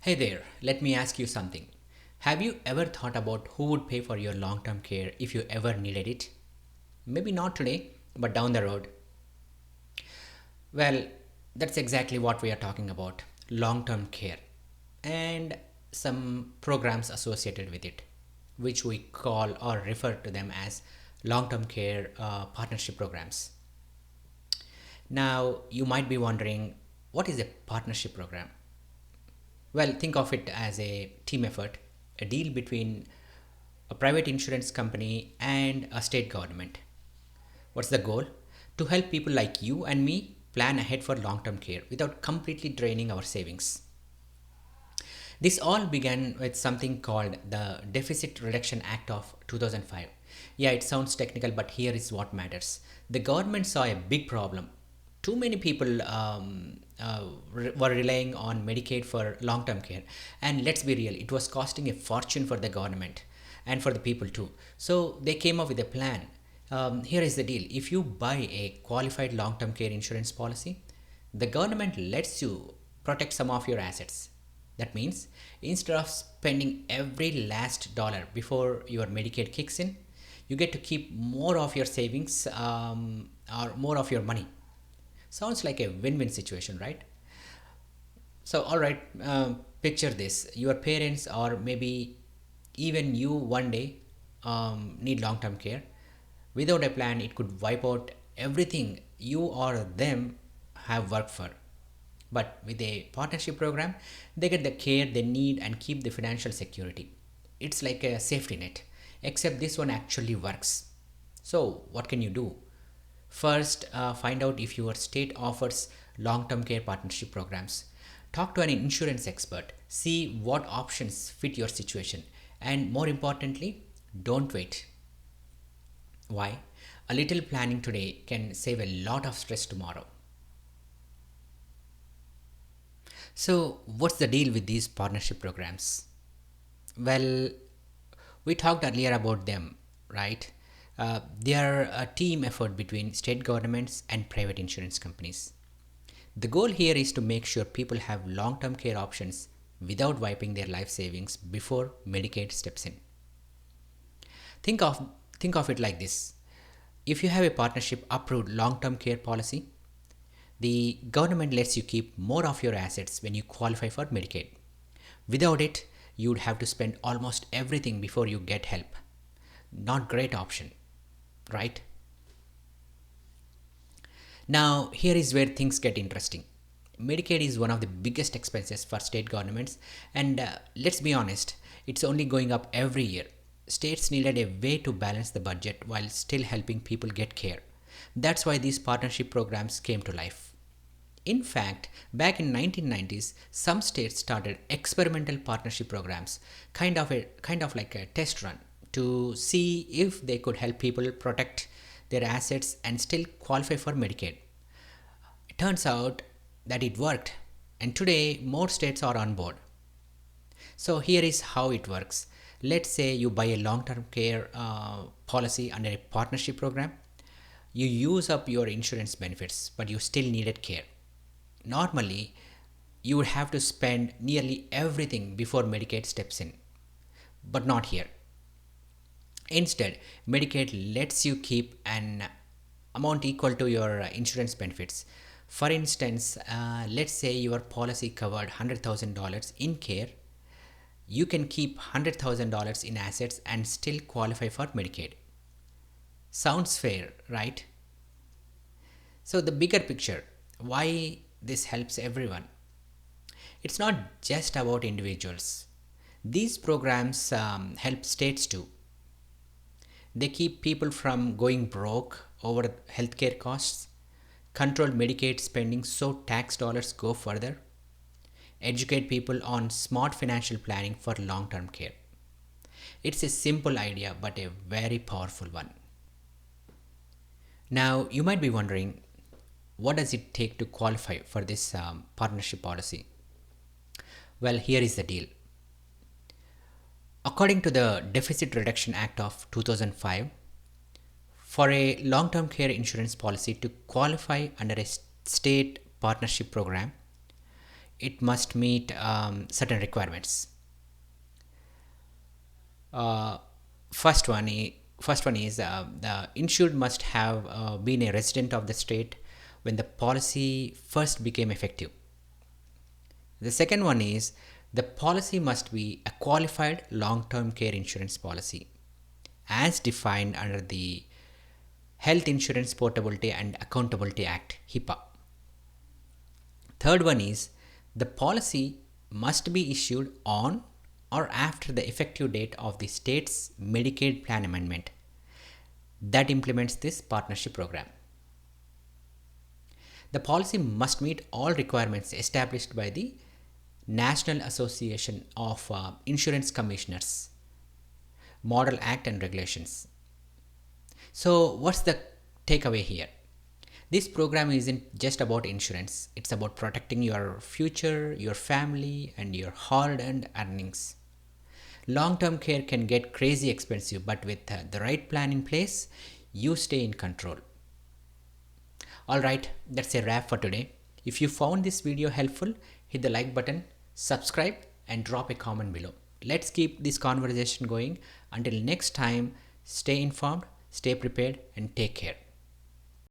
Hey there, let me ask you something. Have you ever thought about who would pay for your long term care if you ever needed it? Maybe not today, but down the road. Well, that's exactly what we are talking about, long term care and some programs associated with it, which we call or refer to them as long term care partnership programs. Now, you might be wondering, what is a partnership program? Well, think of it as a team effort, a deal between a private insurance company and a state government. What's the goal? To help people like you and me plan ahead for long term care without completely draining our savings. This all began with something called the Deficit Reduction Act of 2005. Yeah, it sounds technical, but here is what matters. The government saw a big problem. Too many people were relying on Medicaid for long term care. And let's be real, it was costing a fortune for the government and for the people too. So they came up with a plan. Here is the deal: if you buy a qualified long term care insurance policy, the government lets you protect some of your assets. That means instead of spending every last dollar before your Medicaid kicks in, you get to keep more of your savings or more of your money. Sounds like a win win situation, right? So, all right, picture this: your parents, or maybe even you one day, need long term care. Without a plan, it could wipe out everything you or them have worked for. But with a partnership program, they get the care they need and keep the financial security. It's like a safety net, except this one actually works. So, what can you do? First, find out if your state offers long term care partnership programs. Talk to an insurance expert, see what options fit your situation, and more importantly, don't wait. Why? A little planning today can save a lot of stress tomorrow. So, what's the deal with these partnership programs? Well, we talked earlier about them, right? They are a team effort between state governments and private insurance companies. The goal here is to make sure people have long term care options without wiping their life savings before Medicaid steps in. Think of, think of it like this: if you have a partnership approved long term care policy, the government lets you keep more of your assets when you qualify for Medicaid. Without it, you would have to spend almost everything before you get help. Not great option, right? Now, here is where things get interesting. Medicaid is one of the biggest expenses for state governments, and let's be honest, it's only going up every year. States needed a way to balance the budget while still helping people get care. That's why these partnership programs came to life. In fact, back in 1990s, some states started experimental partnership programs, kind of like a test run to see if they could help people protect their assets and still qualify for Medicaid. It turns out that it worked, and today more states are on board. So here is how it works. Let's say you buy a long-term care policy under a partnership program. You use up your insurance benefits, but you still needed care. Normally, you would have to spend nearly everything before Medicaid steps in, but not here. Instead, Medicaid lets you keep an amount equal to your insurance benefits. For instance, let's say your policy covered $100,000 in care. You can keep $100,000 in assets and still qualify for Medicaid. Sounds fair, right? So, the bigger picture: why this helps everyone. It's not just about individuals. These programs help states too. They keep people from going broke over healthcare costs, control Medicaid spending so tax dollars go further, educate people on smart financial planning for long term care. It's a simple idea, but a very powerful one. Now, you might be wondering, what does it take to qualify for this partnership policy? Well, here is the deal. According to the Deficit Reduction Act of 2005, for a long term care insurance policy to qualify under a state partnership program, it must meet certain requirements. Uh, first one is the insured must have been a resident of the state when the policy first became effective. The second one is the policy must be a qualified long-term care insurance policy as defined under the Health Insurance Portability and Accountability Act (HIPAA). Third one is the policy must be issued on or after the effective date of the state's Medicaid plan amendment that implements this partnership program. The policy must meet all requirements established by the National Association of Insurance Commissioners, Model Act and Regulations. So, what's the takeaway here? This program isn't just about insurance, it's about protecting your future, your family, and your hard earned earnings. Long term care can get crazy expensive, but with the right plan in place, you stay in control. Alright, that's a wrap for today. If you found this video helpful, hit the like button, subscribe, and drop a comment below. Let's keep this conversation going. Until next time, stay informed, stay prepared, and take care.